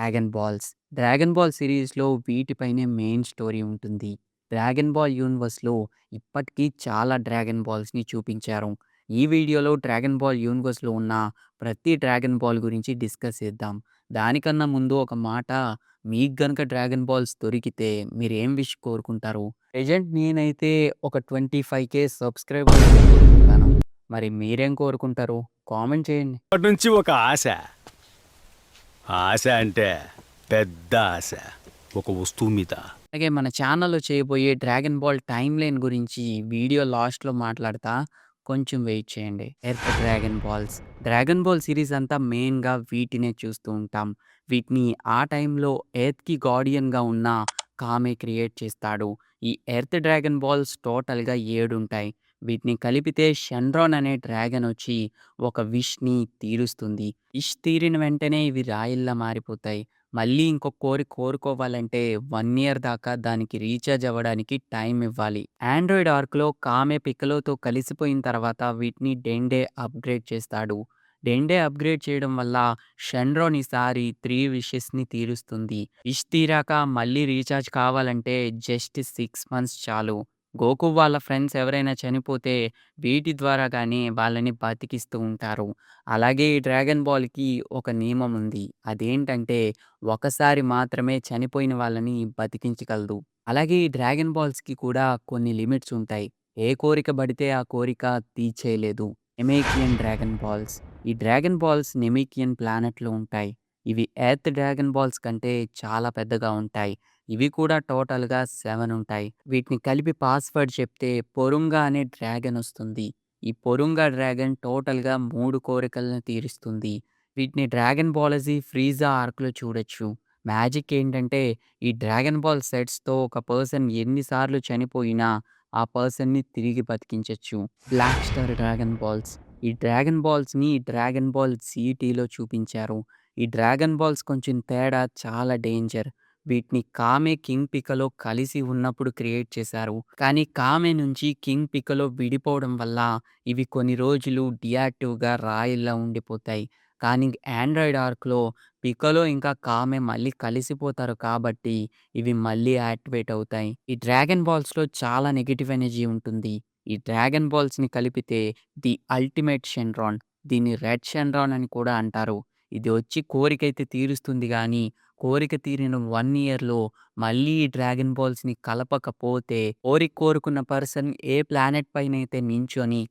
Dragon balls. 'Dragon ball' సిరీస్‌లో వీటిపైనే main story ఉంటుంది. 'Dragon ball' యూనివర్స్‌లో ఇప్పటికి చాలా డ్రాగన్ బాల్స్‌ని చూపించారు. ఈ వీడియోలో 'డ్రాగన్ బాల్' యూనివర్స్‌లో ఉన్న ప్రతి డ్రాగన్ బాల్ గురించి డిస్కస్ చేద్దాం. దానికన్నా ముందు ఒక మాట, మీకు గనుక డ్రాగన్ బాల్స్ దొరికితే మీరేం విష్ కోరుకుంటారు? ప్రెజెంట్ నేనైతే ఒక 25,000 సబ్స్క్రైబర్స్ కోరుకుంటాను. మరి మీరేం కోరుకుంటారు? కామెంట్ చేయండి. అప్పటినుంచి ఒక ఆశ. ఆశ అంటే పెద్ద ఆశ. ఒక వస్తువు మీద. అలాగే మన ఛానల్‌లో చేయబోయే 'డ్రాగన్ బాల్' టైమ్‌లైన్ గురించి వీడియో లాస్ట్‌లో మాట్లాడతా. కొంచెం వెయిట్ చేయండి. Earth dragon balls. 'Dragon ball' series అంతా మెయిన్‌గా వీటినే చూస్తూ ఉంటాం. వీటిని ఆ టైంలో ఎర్త్‌కి గార్డియన్‌గా ఉన్న కామే క్రియేట్ చేస్తాడు. ఈ ఎర్త్ డ్రాగన్ బాల్స్ టోటల్‌గా 7 ఉంటాయి. వీటిని కలిపితే షెన్‌రాన్ అనే డ్రాగన్ వచ్చి ఒక విష్‌ని తీరుస్తుంది. విష్ తీరిన వెంటనే ఇవి రాయిల్లా మారిపోతాయి. మళ్ళీ ఇంకో కోరిక కోరుకోవాలంటే 1 ఇయర్ దాకా దానికి రీచార్జ్ అవ్వడానికి టైం ఇవ్వాలి. ఆండ్రాయిడ్ ఆర్క్‌లో కామె పిక్కలోతో కలిసిపోయిన తర్వాత వీటిని డెండే అప్‌గ్రేడ్ చేస్తాడు. డెండే అప్‌గ్రేడ్ చేయడం వల్ల షెన్‌రాన్ ఈసారి 3 విషెస్‌ని తీరుస్తుంది. విష్ తీరాక మళ్ళీ రీచార్జ్ కావాలంటే జస్ట్ 6 మంత్స్ చాలు. గోకు వాళ్ళ ఫ్రెండ్స్ ఎవరైనా చనిపోతే వీటి ద్వారా గానీ వాళ్ళని బతికిస్తూ ఉంటారు. అలాగే ఈ డ్రాగన్ బాల్‌కి ఒక నియమం ఉంది. అదేంటంటే ఒకసారి మాత్రమే చనిపోయిన వాళ్ళని బతికించగలదు. అలాగే ఈ డ్రాగన్ బాల్స్‌కి కూడా కొన్ని లిమిట్స్ ఉంటాయి. ఏ కోరిక పడితే ఆ కోరిక తీర్చేయలేదు. నెమేకియన్ డ్రాగన్ బాల్స్. ఈ డ్రాగన్ బాల్స్ నెమేకియన్ ప్లానెట్‌లో ఉంటాయి. ఇవి ఎర్త్ డ్రాగన్ బాల్స్ కంటే చాలా పెద్దగా ఉంటాయి. ఇవి కూడా టోటల్‌గా 7 ఉంటాయి. వీటిని కలిపి పాస్వర్డ్ చెప్తే పొరుంగా అనే డ్రాగన్ వస్తుంది. ఈ పొరుంగా డ్రాగన్ టోటల్‌గా 3 కోరికలను తీరుస్తుంది. వీటిని డ్రాగన్ బాలాజీ, ఫ్రీజా ఆర్క్‌లో చూడొచ్చు. మ్యాజిక్ ఏంటంటే ఈ డ్రాగన్ బాల్ సెట్స్‌తో ఒక పర్సన్ ఎన్ని సార్లు చనిపోయినా ఆ పర్సన్‌ని తిరిగి బతికించొచ్చు. Black star dragon balls. ఈ డ్రాగన్ బాల్స్‌ని డ్రాగన్ బాల్ జీటీలో చూపించారు. ఈ డ్రాగన్ బాల్స్ కొంచెం తేడా, చాలా డేంజర్. వీటిని కామె, కింగ్ పికలో కలిసి ఉన్నప్పుడు క్రియేట్ చేశారు. కానీ కామె నుంచి కింగ్ పికలో విడిపోవడం వల్ల ఇవి కొన్ని రోజులు డియాక్టివ్‌గా రాయిల్లా ఉండిపోతాయి. కానీ ఆండ్రాయిడ్ ఆర్క్‌లో పికలో ఇంకా కామె మళ్ళీ కలిసిపోతారు కాబట్టి ఇవి మళ్ళీ యాక్టివేట్ అవుతాయి. ఈ డ్రాగన్ బాల్స్‌లో చాలా నెగెటివ్ ఎనర్జీ ఉంటుంది. ఈ డ్రాగన్ బాల్స్‌ని కలిపితే ది అల్టిమేట్ షెన్‌రాన్. దీన్ని రెడ్ షెన్‌రాన్ అని కూడా అంటారు. ఇది వచ్చి కోరికైతే తీరుస్తుంది గానీ కోరిక తీరిన 1 ఇయర్‌లో మళ్ళీ ఈ డ్రాగన్ బాల్స్‌ని కలపకపోతే, కోరుకున్న పర్సన్ ఏ ప్లానెట్ పైనైతే నించొని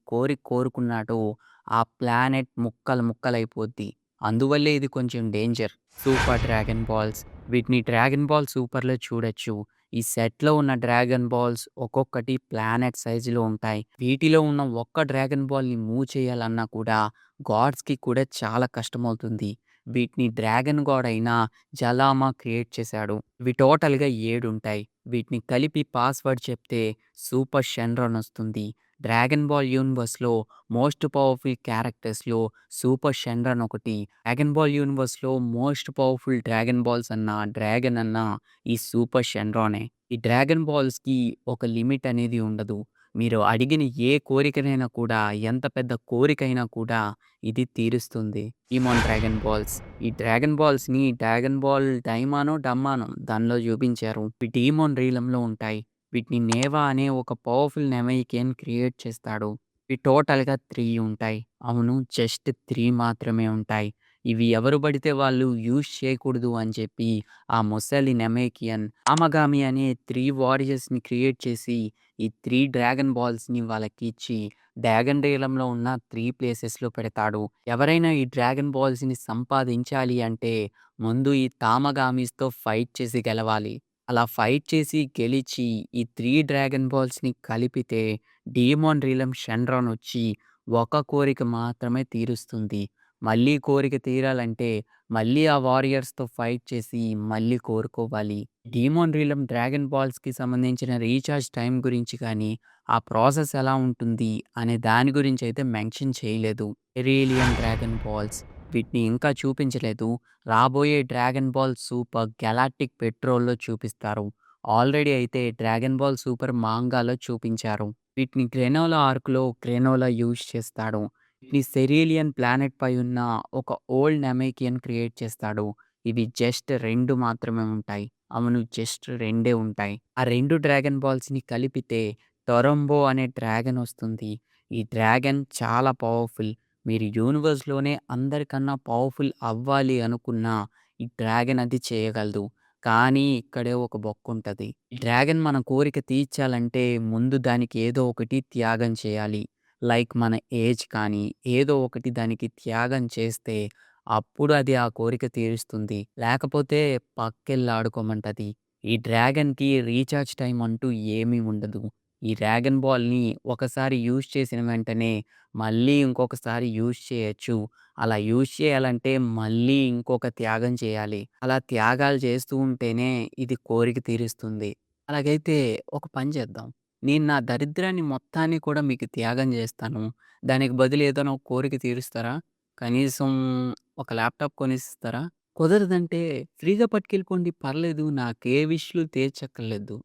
కోరుకున్నాడో, ఆ ప్లానెట్ ముక్కలు ముక్కలైపోద్ది. అందువల్లే ఇది కొంచెం డేంజర్. Super dragon balls. వీటిని డ్రాగన్ బాల్ సూపర్‌లో చూడొచ్చు. ఈ సెట్‌లో ఉన్న డ్రాగన్ బాల్స్ ఒక్కొక్కటి ప్లానెట్ సైజులో ఉంటాయి. వీటిలో ఉన్న ఒక్క డ్రాగన్ బాల్‌ని మూవ్ చేయాలన్నా కూడా గాడ్స్‌కి కూడా చాలా కష్టమవుతుంది. వీటిని డ్రాగన్ గాడ్ అయిన జలామా క్రియేట్ చేశాడు. ఇవి టోటల్‌గా 7 ఉంటాయి. వీటిని కలిపి పాస్వర్డ్ చెప్తే సూపర్ షెన్‌రాన్ వస్తుంది. డ్రాగన్ బాల్ యూనివర్స్‌లో మోస్ట్ పవర్‌ఫుల్ క్యారెక్టర్స్‌లో సూపర్ షెన్‌రాన్ ఒకటి. డ్రాగన్ బాల్ యూనివర్స్‌లో most powerful dragon balls dragon ఈ సూపర్ షెన్‌రానే. ఈ డ్రాగన్ బాల్స్‌కి ఒక లిమిట్ అనేది ఉండదు. మీరు అడిగిన ఏ కోరికనైనా కూడా, ఎంత పెద్ద కోరికైనా కూడా ఇది తీరుస్తుంది. Demon dragon balls. ఈ డ్రాగన్ బాల్స్‌ని 'డ్రాగన్ బాల్ డైమానో డమ్మానో' దానిలో చూపించారు. ఇవి డీమోన్ రీలంలో ఉంటాయి. వీటిని నేవా అనే ఒక పవర్‌ఫుల్ నెమయికియన్ క్రియేట్ చేస్తాడు. ఇవి టోటల్‌గా 3 ఉంటాయి. అవును, జస్ట్ 3 మాత్రమే ఉంటాయి. ఇవి ఎవరు పడితే వాళ్ళు యూజ్ చేయకూడదు అని చెప్పి ఆ ముసలి నెమేకియన్ ఆమగామి అనే 3 వారియర్స్‌ని క్రియేట్ చేసి ఈ 3 డ్రాగన్ బాల్స్‌ని వాళ్ళకి ఇచ్చి డ్రాగన్ రీలంలో ఉన్న 3 ప్లేసెస్‌లో పెడతాడు. ఎవరైనా ఈ డ్రాగన్ బాల్స్‌ని సంపాదించాలి అంటే ముందు ఈ తామగామీస్‌తో ఫైట్ చేసి గెలవాలి. అలా ఫైట్ చేసి గెలిచి ఈ 3 డ్రాగన్ బాల్స్‌ని కలిపితే డీమోన్ రీలమ్ షెన్‌రాన్ వచ్చి ఒక కోరిక మాత్రమే తీరుస్తుంది. మళ్ళీ కోరిక తీరాలంటే మళ్ళీ ఆ వారియర్స్‌తో ఫైట్ చేసి మళ్ళీ కోరుకోవాలి. డీమోన్ రీలమ్ డ్రాగన్ బాల్స్‌కి సంబంధించిన రీచార్జ్ టైమ్ గురించి కానీ, ఆ ప్రాసెస్ ఎలా ఉంటుంది అనే దాని గురించయితే మెన్షన్ చేయలేదు. ఎరీలియన్ డ్రాగన్ బాల్స్. వీటిని ఇంకా చూపించలేదు. రాబోయే డ్రాగన్ బాల్ సూపర్ గెలాక్టిక్ పెట్రోల్‌లో చూపిస్తారు. ఆల్రెడీ అయితే డ్రాగన్ బాల్ సూపర్ మాంగాలో చూపించారు. వీటిని గ్రెనోలా ఆర్క్‌లో గ్రెనోలా యూజ్ చేస్తాడు. వీటిని సెరీలియన్ ప్లానెట్ పై ఉన్న ఒక ఓల్డ్ నెమేకియన్ క్రియేట్ చేస్తాడు. ఇవి జస్ట్ 2 మాత్రమే ఉంటాయి. అవును. జస్ట్ 2 ఉంటాయి. ఆ 2 డ్రాగన్ బాల్స్‌ని కలిపితే టొరంబో అనే డ్రాగన్ వస్తుంది. ఈ డ్రాగన్ చాలా పవర్‌ఫుల్. మీరు యూనివర్స్‌లోనే అందరికన్నా పవర్‌ఫుల్ అవ్వాలి అనుకున్నా ఈ డ్రాగన్ అది చేయగలదు. కానీ ఇక్కడే ఒక బొక్కుంటది. ఈ డ్రాగన్ మన కోరిక తీర్చాలంటే ముందు దానికి ఏదో ఒకటి త్యాగం చేయాలి. లైక్ మన ఏజ్ కానీ ఏదో ఒకటి దానికి త్యాగం చేస్తే అప్పుడు అది ఆ కోరిక తీరుస్తుంది. లేకపోతే పక్కెళ్ళి ఆడుకోమంటది. ఈ డ్రాగన్‌కి రీచార్జ్ టైమ్ అంటూ ఏమీ ఉండదు. ఈ డ్రాగన్ బాల్‌ని ఒకసారి యూజ్ చేసిన వెంటనే మళ్ళీ ఇంకొకసారి యూజ్ చేయొచ్చు. అలా యూజ్ చేయాలంటే మళ్ళీ ఇంకొక త్యాగం చేయాలి. అలా త్యాగాలు చేస్తూ ఉంటేనే ఇది కోరిక తీరుస్తుంది. అలాగైతే ఒక పని చేద్దాం. నేను నా దరిద్రాన్ని మొత్తాన్ని కూడా మీకు త్యాగం చేస్తాను. దానికి బదులు ఏదైనా ఒక కోరిక తీరుస్తారా? కనీసం ఒక ల్యాప్‌టాప్ కొనిసిస్తారా? కుదరదంటే ఫ్రీగా పట్టుకెళ్ళిపోండి పర్లేదు. నాకే విష్‌లు తీర్చక్కర్లేదు.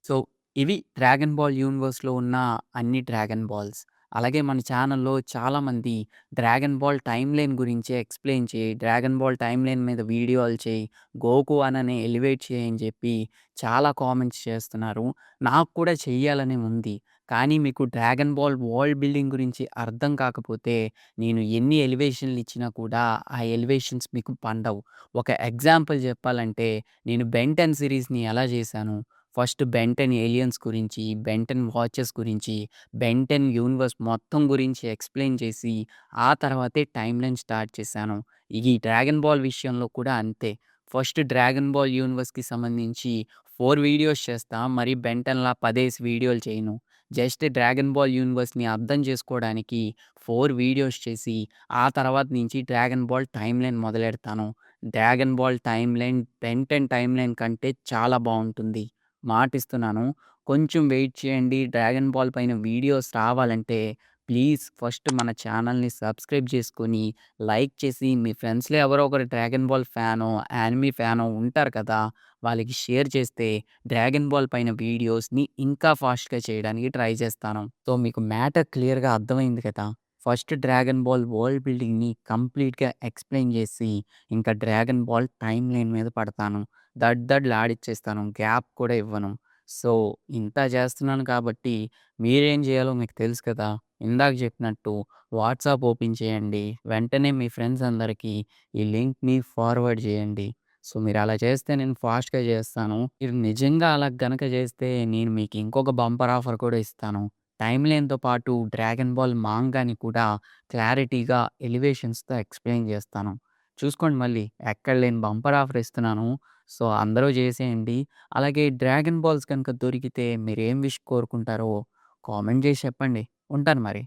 సో, ఇవి 'డ్రాగన్ బాల్' యూనివర్స్‌లో ఉన్న అన్ని డ్రాగన్ బాల్స్. అలాగే మన ఛానెల్‌లో చాలామంది 'డ్రాగన్ బాల్' టైమ్‌లైన్ గురించి ఎక్స్‌ప్లెయిన్ చేయి, 'డ్రాగన్ బాల్' టైమ్‌లైన్ మీద వీడియోలు చేయి, 'గోకు అననే ఎలివేట్ చేయి' అని చెప్పి చాలా కామెంట్స్ చేస్తున్నారు. నాకు కూడా చెయ్యాలనే ఉంది. కానీ మీకు 'డ్రాగన్ బాల్' వరల్డ్ బిల్డింగ్ గురించి అర్థం కాకపోతే నేను ఎన్ని ఎలివేషన్‌లు ఇచ్చినా కూడా ఆ ఎలివేషన్స్ మీకు పండవు. ఒక ఎగ్జాంపుల్ చెప్పాలంటే నేను 'బెన్ 10' సీరీస్‌ని ఎలా చేశాను? ఫస్ట్ 'బెన్ 10' ఏలియన్స్ గురించి, 'బెన్ 10' వాచెస్ గురించి, 'బెన్ 10' యూనివర్స్ మొత్తం గురించి ఎక్స్‌ప్లెయిన్ చేసి, ఆ తర్వాతే టైమ్‌లైన్ స్టార్ట్ చేశాను. ఈ 'డ్రాగన్ బాల్' విషయంలో కూడా అంతే. ఫస్ట్ 'డ్రాగన్ బాల్' యూనివర్స్‌కి సంబంధించి 4 వీడియోస్ చేస్తా. మరి 'బెన్ 10'లా 10 వీడియోలు చేయను. జస్ట్ 'డ్రాగన్ బాల్' యూనివర్స్‌ని అర్థం చేసుకోవడానికి 4 వీడియోస్ చేసి, ఆ తర్వాత నుంచి 'డ్రాగన్ బాల్' టైమ్‌లైన్ మొదలెడతాను. 'Dragon ball' timeline 'Ben 10' timeline కంటే చాలా బావుంటుంది. మాటిస్తున్నాను. కొంచెం వెయిట్ చేయండి. 'డ్రాగన్ బాల్' పైన వీడియోస్ రావాలంటే ప్లీజ్ ఫస్ట్ మన ఛానల్‌ని సబ్స్క్రైబ్ చేసుకొని, లైక్ చేసి మీ ఫ్రెండ్స్‌లో ఎవరో ఒకరు 'డ్రాగన్ బాల్' ఫ్యానో, యానిమీ ఫ్యానో ఉంటారు కదా! వాళ్ళకి షేర్ చేస్తే 'డ్రాగన్ బాల్' పైన వీడియోస్‌ని ఇంకా ఫాస్ట్‌గా చేయడానికి ట్రై చేస్తాను. సో, మీకు మ్యాటర్ క్లియర్‌గా అర్థమైంది కదా! ఫస్ట్ 'డ్రాగన్ బాల్' వరల్డ్ బిల్డింగ్‌ని కంప్లీట్‌గా ఎక్స్‌ప్లెయిన్ చేసి, ఇంకా 'డ్రాగన్ బాల్' టైమ్‌లైన్ మీద పడతాను. దడదడలాడిచ్చేస్తాను. గ్యాప్ కూడా ఇవ్వను. సో, ఇంత చేస్తున్నాను కాబట్టి మీరేం చేయాలో మీకు తెలుసు కదా! ఇందాక చెప్పినట్టు వాట్సాప్ ఓపెన్ చేయండి. వెంటనే మీ ఫ్రెండ్స్ అందరికి ఈ లింక్‌ని ఫార్వర్డ్ చేయండి. సో, మీరలా చేస్తే నేను ఫాస్ట్‌గా చేస్తాను. మీరు నిజంగా అలా గనక చేస్తే నేను మీకు ఇంకొక బంపర్ ఆఫర్ కూడా ఇస్తాను. టైమ్‌లైన్‌తో పాటు 'డ్రాగన్ బాల్' మాంగాని కూడా క్లారిటీగా ఎలివేషన్స్‌తో ఎక్స్‌ప్లెయిన్ చేస్తాను. చూసుకోండి మళ్ళీ ఎక్కడ లేని బంపర్ ఆఫర్ ఇస్తున్నాను. సో, అందరూ చేసేయండి. అలాగే 'డ్రాగన్ బాల్స్' గనుక దొరికితే మీరేం విష్ కోరుకుంటారో కామెంట్ చేసి చెప్పండి. ఉంటాను మరి.